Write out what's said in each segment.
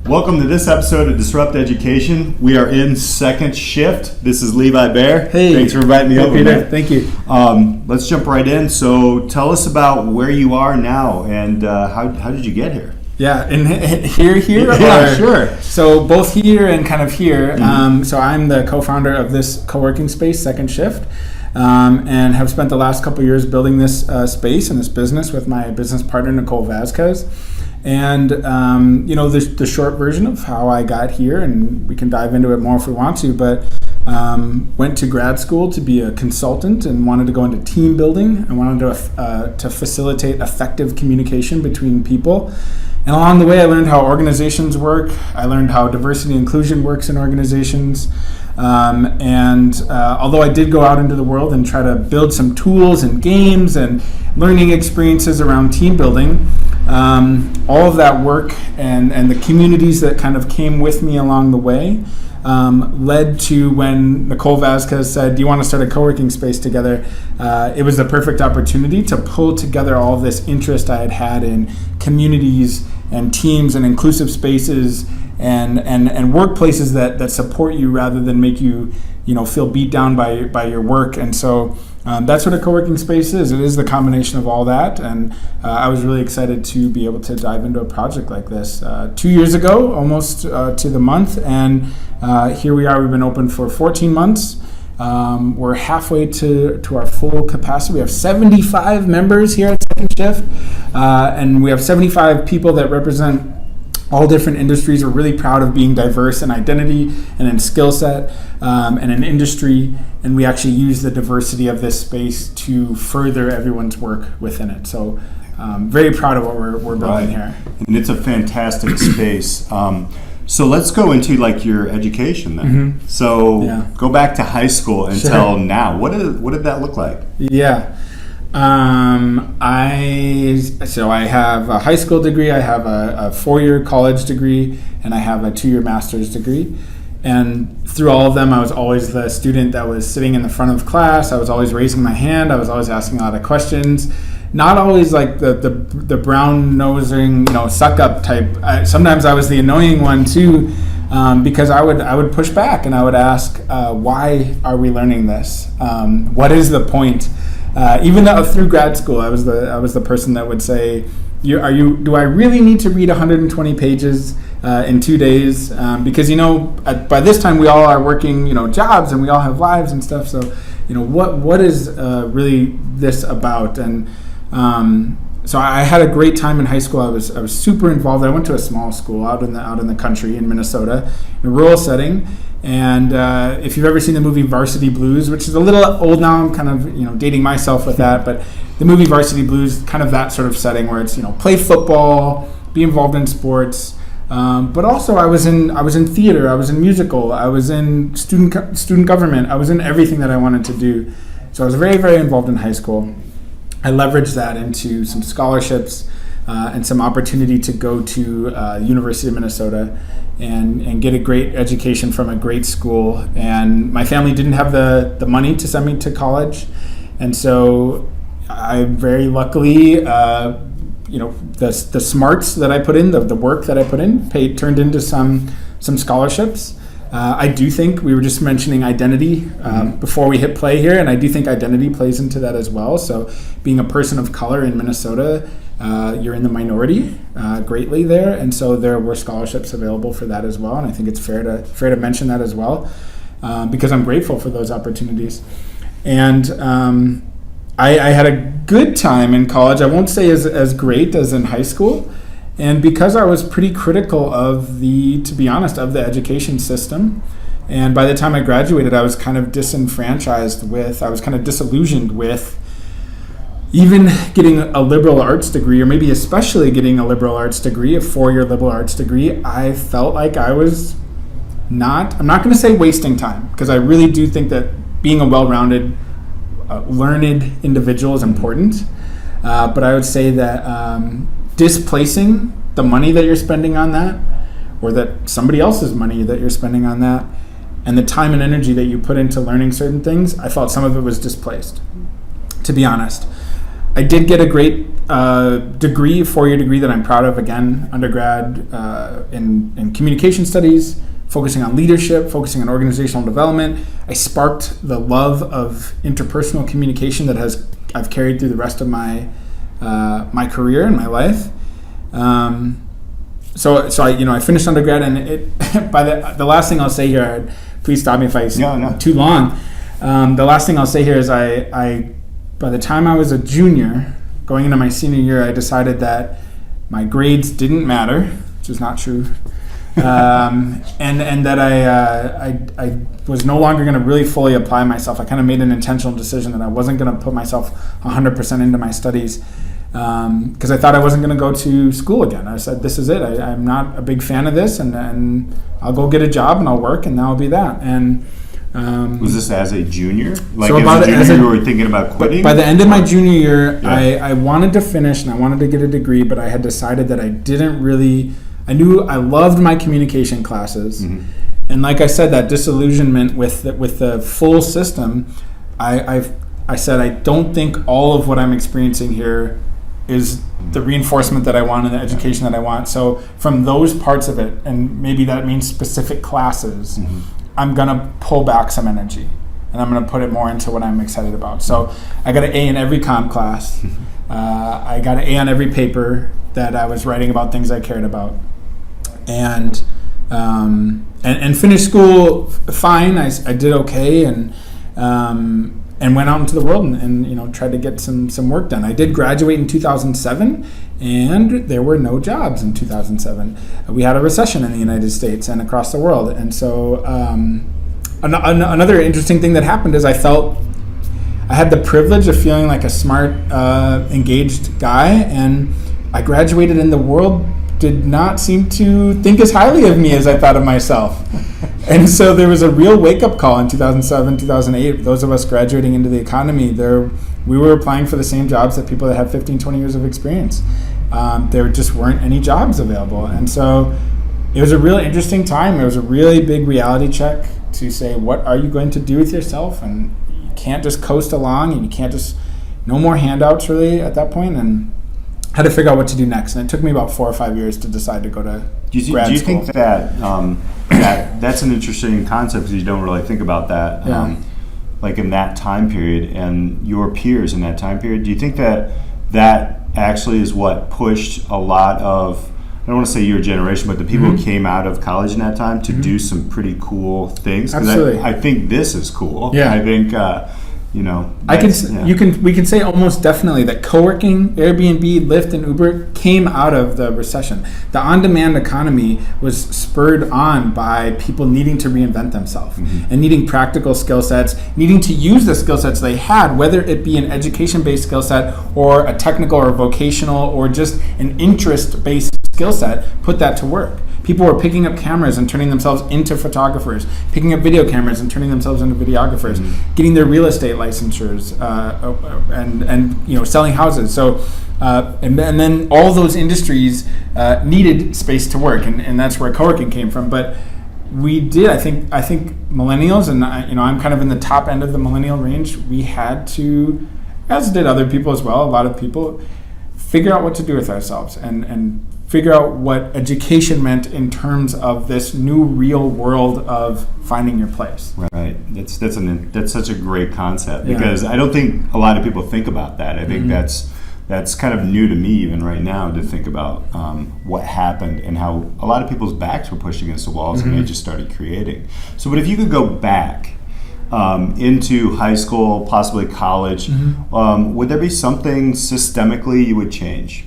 Welcome to this episode of Disrupt Education. We are in second shift. This is Levi Baer. Hey. Thanks for inviting me over, Peter. man. Thank you. Let's jump right in. So tell us about where you are now and how did you get here? Yeah, and here? Yeah, sure. So both here and kind of here. So I'm the co-founder of this co-working space, Second Shift, and have spent the last couple of years building this space and this business with my business partner, Nicole Vasquez. And, the short version of how I got here, and we can dive into it more if we want to, but went to grad school to be a consultant and wanted to go into team building. I wanted to facilitate effective communication between people. And along the way, I learned how organizations work. I learned how diversity and inclusion works in organizations. Although I did go out into the world and try to build some tools and games and learning experiences around team building, all of that work and the communities that kind of came with me along the way led to when Nicole Vasquez said, do you want to start a co-working space together? It was the perfect opportunity to pull together all of this interest I had in communities and teams and inclusive spaces and workplaces that support you rather than make you feel beat down by your work. And so that's what a co-working space is. It is the combination of all that, and I was really excited to be able to dive into a project like this 2 years ago, almost to the month, and here we are. We've been open for 14 months. We're halfway to our full capacity. We have 75 members here at Second Shift, and we have 75 people that represent all different industries. We're really proud of being diverse in identity and in skill set and in industry, and we actually use the diversity of this space to further everyone's work within it. So very proud of what we're building here. And it's a fantastic space. So let's go into your education then. Mm-hmm. So go back to high school until now. What did that look like? Yeah. I have a high school degree, I have a 4-year college degree, and I have a 2-year master's degree. And through all of them, I was always the student that was sitting in the front of class. I was always raising my hand. I was always asking a lot of questions. Not always like the brown-nosing, suck-up type. Sometimes I was the annoying one too, because I would push back and I would ask, why are we learning this? What is the point? Even though through grad school, I was the person that would say, do I really need to read 120 pages in 2 days? Because by this time we all are working jobs and we all have lives and stuff. So what is really this about? And so I had a great time in high school. I was super involved. I went to a small school out in the country in Minnesota, in a rural setting. And if you've ever seen the movie Varsity Blues, which is a little old now, I'm kind of dating myself with that, but the movie Varsity Blues, kind of that sort of setting where it's play football, be involved in sports, but also I was in theater, I was in musical, I was in student government, I was in everything that I wanted to do. So I was very, very involved in high school. I leveraged that into some scholarships and some opportunity to go to University of Minnesota and get a great education from a great school. And my family didn't have the money to send me to college. And so I very luckily, the smarts that I put in, the work that I put in, turned into some scholarships. I do think, we were just mentioning identity before we hit play here, and I do think identity plays into that as well. So being a person of color in Minnesota, you're in the minority greatly there, and so there were scholarships available for that as well. And I think it's fair to mention that as well, because I'm grateful for those opportunities. And I had a good time in college. I won't say as great as in high school. And because I was pretty critical of the education system, and by the time I graduated, I was kind of disillusioned with even getting a liberal arts degree, or maybe especially getting a liberal arts degree, a 4-year liberal arts degree. I felt like I was I'm not going to say wasting time, because I really do think that being a well-rounded, learned individual is important. But I would say that displacing the money that you're spending on that, or that somebody else's money that you're spending on that, and the time and energy that you put into learning certain things, I felt some of it was displaced, to be honest. I did get a great degree, 4-year degree that I'm proud of. Again, undergrad in communication studies, focusing on leadership, focusing on organizational development. I sparked the love of interpersonal communication that I've carried through the rest of my my career and my life. So I finished undergrad, and by the last thing I'll say here, please stop me if I too long. The last thing I'll say here is I by the time I was a junior, going into my senior year, I decided that my grades didn't matter, which is not true. And that I was no longer going to really fully apply myself. I kind of made an intentional decision that I wasn't going to put myself 100% into my studies, because I thought I wasn't going to go to school again. I said, this is it. I'm not a big fan of this, and I'll go get a job and I'll work, and that'll be that. And was this as a junior? Like so as a junior, you were thinking about quitting? By the end of my junior year, I wanted to finish and I wanted to get a degree, but I had decided that I knew I loved my communication classes, and like I said, that disillusionment with the full system, I said I don't think all of what I'm experiencing here is the reinforcement that I want and the education that I want. So from those parts of it, and maybe that means specific classes, I'm gonna pull back some energy, and I'm gonna put it more into what I'm excited about. So I got an A in every comp class. I got an A on every paper that I was writing about things I cared about. And finished school fine. I did okay, and went out into the world and tried to get some work done. I did graduate in 2007, and there were no jobs in 2007. We had a recession in the United States and across the world, and so another interesting thing that happened is I felt I had the privilege of feeling like a smart, engaged guy, and I graduated, and the world did not seem to think as highly of me as I thought of myself. And so there was a real wake-up call in 2007, 2008. Those of us graduating into the economy, we were applying for the same jobs that people that have 15, 20 years of experience. There just weren't any jobs available. And so it was a really interesting time. It was a really big reality check to say, what are you going to do with yourself? And you can't just coast along, and you can't just, no more handouts really at that point. And had to figure out what to do next, and it took me about 4 or 5 years to decide to go to grad school. Do you think that that's an interesting concept, because you don't really think about that, like in that time period and your peers in that time period? Do you think that actually is what pushed a lot of, I don't want to say your generation, but the people who came out of college in that time to do some pretty cool things? Absolutely. I think this is cool. Yeah. I think we can say almost definitely that co-working, Airbnb, Lyft, and Uber came out of the recession. The on-demand economy was spurred on by people needing to reinvent themselves and needing practical skill sets, needing to use the skill sets they had, whether it be an education-based skill set or a technical or vocational or just an interest-based skill set, put that to work. People were picking up cameras and turning themselves into photographers, picking up video cameras and turning themselves into videographers, getting their real estate licensures, and selling houses. So and then all those industries needed space to work, and that's where co-working came from. But we did, I think millennials, and I'm kind of in the top end of the millennial range. We had to, as did other people as well, a lot of people, figure out what to do with ourselves and figure out what education meant in terms of this new real world of finding your place. Right. That's such a great concept, because I don't think a lot of people think about that. I think that's kind of new to me even right now, to think about what happened and how a lot of people's backs were pushed against the walls and they just started creating. So, but if you could go back into high school, possibly college, would there be something systemically you would change?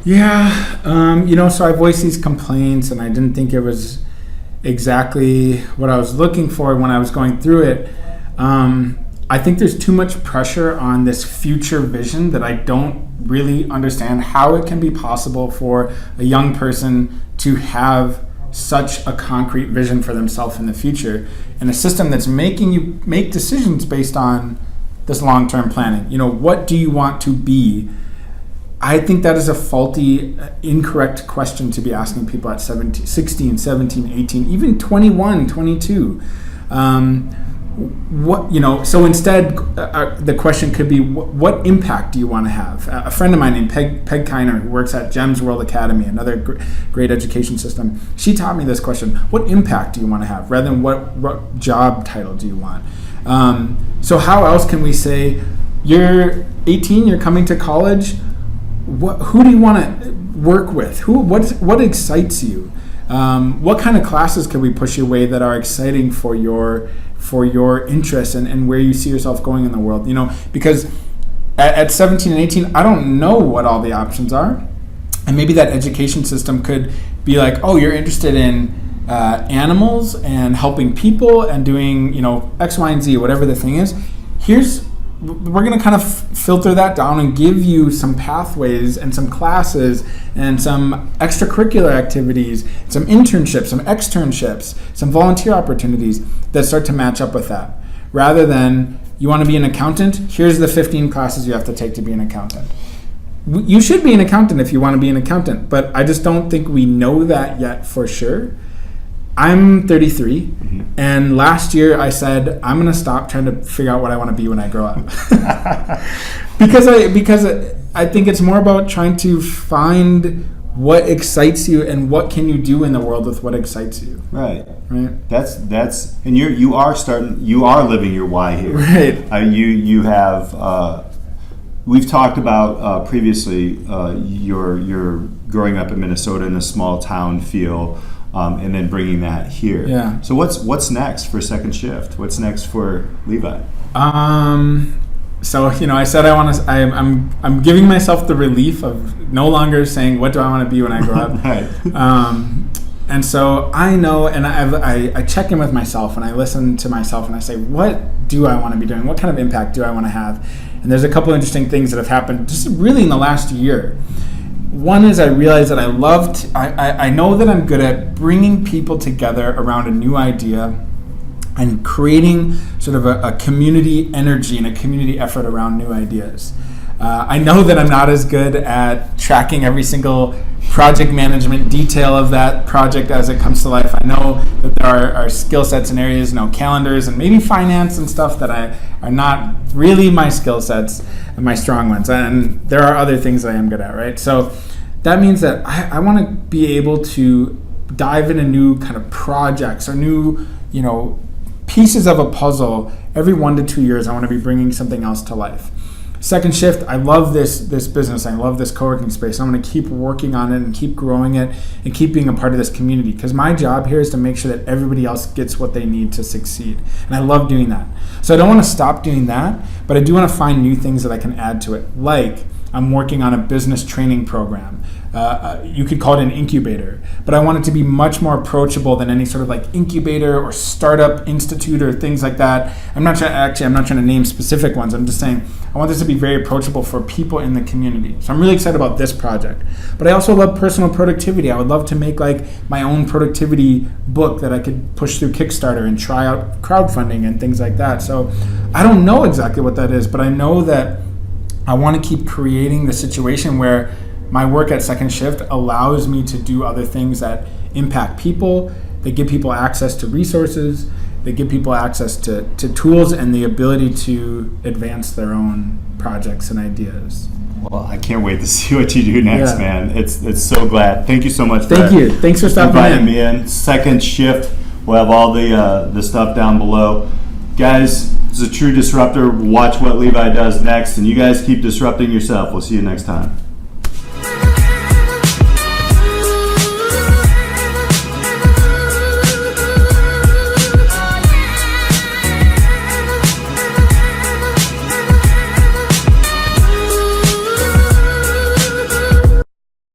Yeah, so I voiced these complaints, and I didn't think it was exactly what I was looking for when I was going through it. I think there's too much pressure on this future vision that I don't really understand how it can be possible for a young person to have such a concrete vision for themselves in the future, and a system that's making you make decisions based on this long-term planning. What do you want to be? I think that is a faulty, incorrect question to be asking people at 16, 17, 18, even 21, 22. what, so instead the question could be, what impact do you want to have? A friend of mine named Peg Kiner, who works at GEMS World Academy, another great education system, she taught me this question: what impact do you want to have, rather than what job title do you want? So how else can we say, you're 18, you're coming to college, who do you want to work with? What excites you? What kind of classes can we push your way that are exciting for your interests and where you see yourself going in the world? Because at 17 and 18, I don't know what all the options are. And maybe that education system could be like, oh, you're interested in animals and helping people and doing, X, Y, and Z, whatever the thing is. We're going to kind of filter that down and give you some pathways and some classes and some extracurricular activities, some internships, some externships, some volunteer opportunities that start to match up with that. Rather than, you want to be an accountant? Here's the 15 classes you have to take to be an accountant. You should be an accountant if you want to be an accountant, but I just don't think we know that yet for sure. I'm 33, and last year I said I'm going to stop trying to figure out what I want to be when I grow up. because I think it's more about trying to find what excites you and what can you do in the world with what excites you. Right. That's and you are living your why here. Right. You have we've talked about previously your growing up in Minnesota in a small town feel. And then bringing that here. Yeah. So what's next for Second Shift? What's next for Levi? So I said I'm giving myself the relief of no longer saying what do I want to be when I grow up. Right. And so I know, and I check in with myself and I listen to myself and I say, what do I want to be doing? What kind of impact do I want to have? And there's a couple interesting things that have happened just really in the last year. One is I realized that I know that I'm good at bringing people together around a new idea and creating sort of a community energy and a community effort around new ideas. I know that I'm not as good at tracking every single project management detail of that project as it comes to life. I know that there are skill sets and areas, calendars and maybe finance and stuff that are not really my skill sets and my strong ones. And there are other things that I am good at, right? So that means that I want to be able to dive into new kind of projects or new, pieces of a puzzle. Every 1 to 2 years, I want to be bringing something else to life. Second Shift, I love this business. I love this co-working space. I'm going to keep working on it and keep growing it and keep being a part of this community, because my job here is to make sure that everybody else gets what they need to succeed. And I love doing that. So I don't want to stop doing that, but I do want to find new things that I can add to it. Like, I'm working on a business training program. You could call it an incubator, but I want it to be much more approachable than any sort of like incubator or startup institute or things like that. I'm not trying to name specific ones. I'm just saying I want this to be very approachable for people in the community. So I'm really excited about this project. But I also love personal productivity. I would love to make like my own productivity book that I could push through Kickstarter and try out crowdfunding and things like that. So I don't know exactly what that is, but I know that I want to keep creating the situation where my work at Second Shift allows me to do other things that impact people. They give people access to resources. They give people access to tools and the ability to advance their own projects and ideas. Well, I can't wait to see what you do next, man. It's so glad. Thank you so much. Thank you. Thanks for stopping inviting me in. Second Shift. We'll have all the stuff down below. Guys, this is a true disruptor. Watch what Levi does next, and you guys keep disrupting yourself. We'll see you next time.